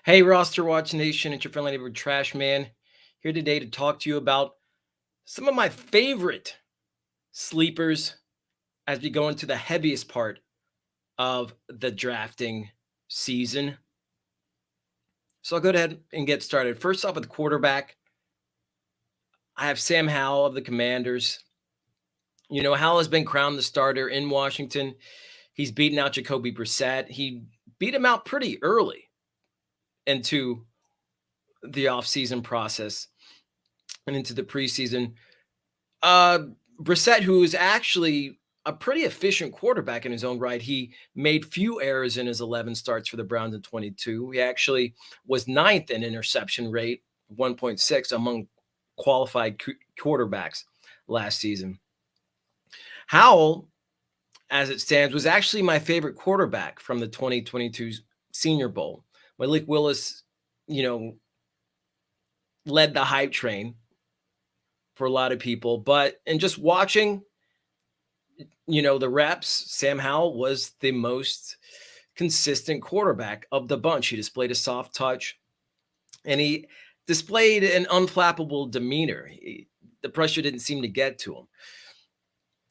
Hey, RosterWatch Nation, it's your friendly neighborhood Trashman here today to talk to you about some of my favorite sleepers as we go into the heaviest part of the drafting season. So I'll go ahead and get started. First off with quarterback, I have Sam Howell of the Commanders. You know, Howell has been crowned the starter in Washington. He's beaten out Jacoby Brissett. He beat him out pretty early into the offseason process and into the preseason. Brissett, who is actually a pretty efficient quarterback in his own right, he made few errors in his 11 starts for the Browns in 22. He actually was ninth in interception rate, 1.6 among qualified quarterbacks last season. Howell, as it stands, was actually my favorite quarterback from the 2022 Senior Bowl. Malik Willis, led the hype train for a lot of people, but in just watching, the reps, Sam Howell was the most consistent quarterback of the bunch. He displayed a soft touch, and he displayed an unflappable demeanor. The pressure didn't seem to get to him.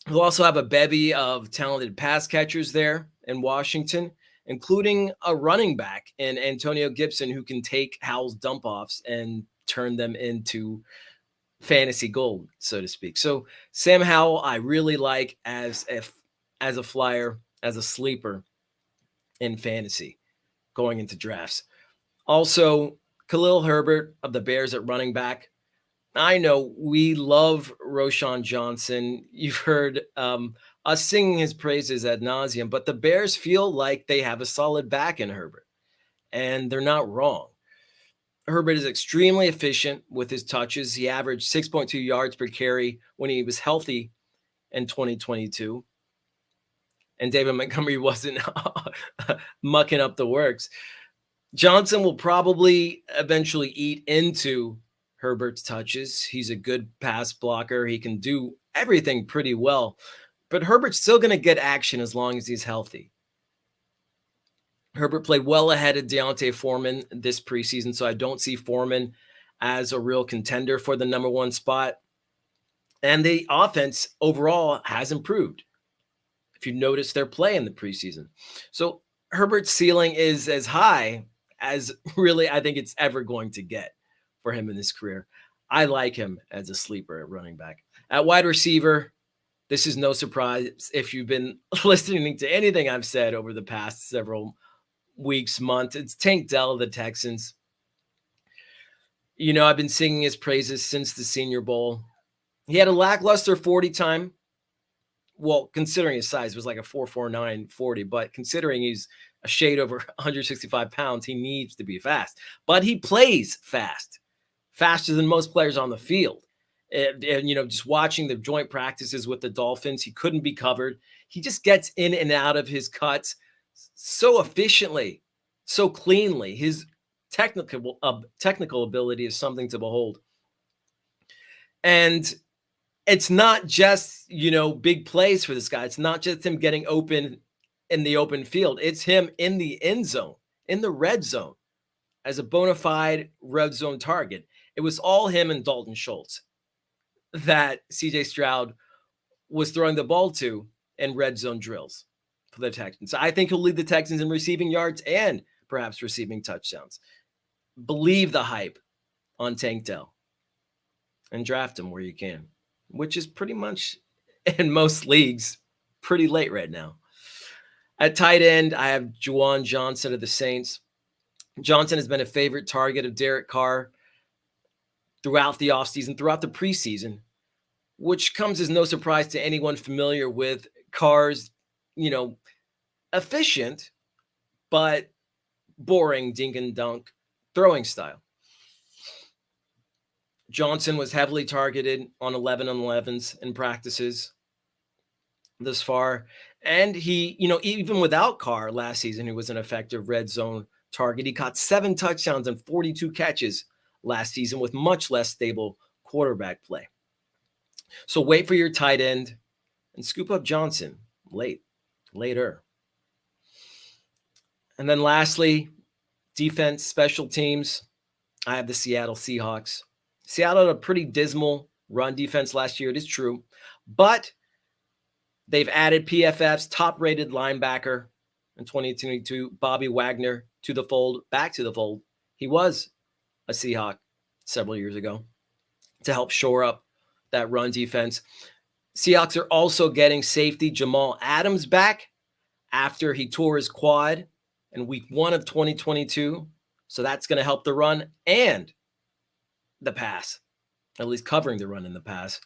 We'll also have a bevy of talented pass catchers there in Washington, including a running back in Antonio Gibson who can take Howell's dump-offs and turn them into fantasy gold, so to speak. So Sam Howell, I really like as a flyer, as a sleeper in fantasy going into drafts. Also, Khalil Herbert of the Bears at running back. I know we love Juwan Johnson. You've heard us singing his praises ad nauseum, but the Bears feel like they have a solid back in Herbert, and they're not wrong. Herbert is extremely efficient with his touches. He averaged 6.2 yards per carry when he was healthy in 2022. And David Montgomery wasn't mucking up the works. Johnson will probably eventually eat into Herbert's touches. He's a good pass blocker. He can do everything pretty well. But Herbert's still going to get action as long as he's healthy. Herbert played well ahead of D'Onta Foreman this preseason, so I don't see Foreman as a real contender for the number one spot. And the offense overall has improved, if you notice their play in the preseason. So Herbert's ceiling is as high as really I think it's ever going to get for him in his career. I like him as a sleeper at running back. At wide receiver, this is no surprise if you've been listening to anything I've said over the past several weeks, months. It's Tank Dell of the Texans. I've been singing his praises since the Senior Bowl. He had a lackluster 40 time. Well, considering his size, it was like a 4.49 40, but considering he's a shade over 165 pounds, he needs to be fast. But he plays fast, faster than most players on the field. And just watching the joint practices with the Dolphins, he couldn't be covered. He just gets in and out of his cuts so efficiently, so cleanly. His technical ability is something to behold. And it's not just, big plays for this guy. It's not just him getting open in the open field. It's him in the end zone, in the red zone, as a bona fide red zone target. It was all him and Dalton Schultz that CJ Stroud was throwing the ball to in red zone drills for the Texans. I think he'll lead the Texans in receiving yards and perhaps receiving touchdowns. Believe the hype on Tank Dell and draft him where you can, which is pretty much in most leagues pretty late right now. At tight end, I have Juwan Johnson of the Saints. Johnson has been a favorite target of Derek Carr throughout the offseason, throughout the preseason, which comes as no surprise to anyone familiar with Carr's, efficient but boring dink and dunk throwing style. Johnson was heavily targeted on 11-on-11s in practices this far. And he, even without Carr last season, he was an effective red zone target. He caught 7 touchdowns and 42 catches last season with much less stable quarterback play. So wait for your tight end and scoop up Johnson later. And then lastly, defense, special teams, I have the Seattle Seahawks. Seattle had a pretty dismal run defense last year. It is true, but they've added PFF's top-rated linebacker in 2022, Bobby Wagner, to the fold, back to the fold. He was a Seahawk several years ago to help shore up that run defense. Seahawks are also getting safety Jamal Adams back after he tore his quad in week 1 of 2022. So that's going to help the run and the pass, at least covering the run and the pass.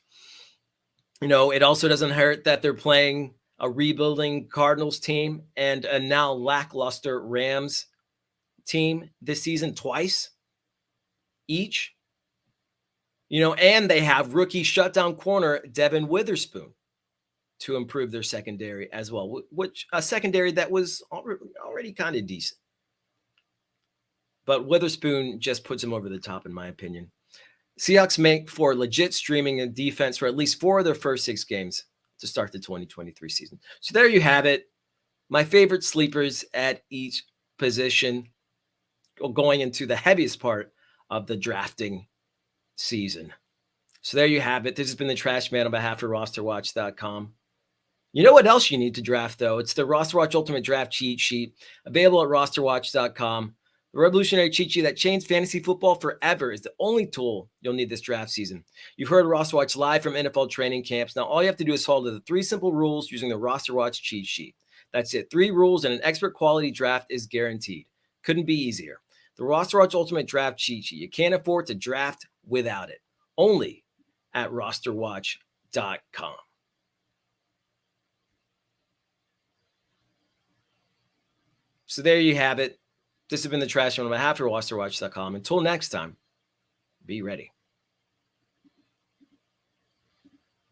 You know, it also doesn't hurt that they're playing a rebuilding Cardinals team and a now lackluster Rams team this season twice each. You know, and they have rookie shutdown corner Devin Witherspoon to improve their secondary as well, which a secondary that was already kind of decent. But Witherspoon just puts him over the top, in my opinion. Seahawks make for legit streaming and defense for at least 4 of their first 6 games to start the 2023 season. So there you have it. My favorite sleepers at each position going into the heaviest part of the drafting season. So there you have it. This has been the Trashman on behalf of RosterWatch.com. You know what else you need to draft, though? It's the RosterWatch Ultimate Draft Cheat Sheet, available at RosterWatch.com. The revolutionary cheat sheet that changed fantasy football forever is the only tool you'll need this draft season. You've heard RosterWatch live from NFL training camps. Now all you have to do is follow the 3 simple rules using the RosterWatch cheat sheet. That's it. 3 rules and an expert quality draft is guaranteed. Couldn't be easier. The RosterWatch Ultimate Draft Cheat Sheet. You can't afford to draft without it. Only at RosterWatch.com. So there you have it. This has been the Trashman on behalf of RosterWatch.com. Until next time, be ready.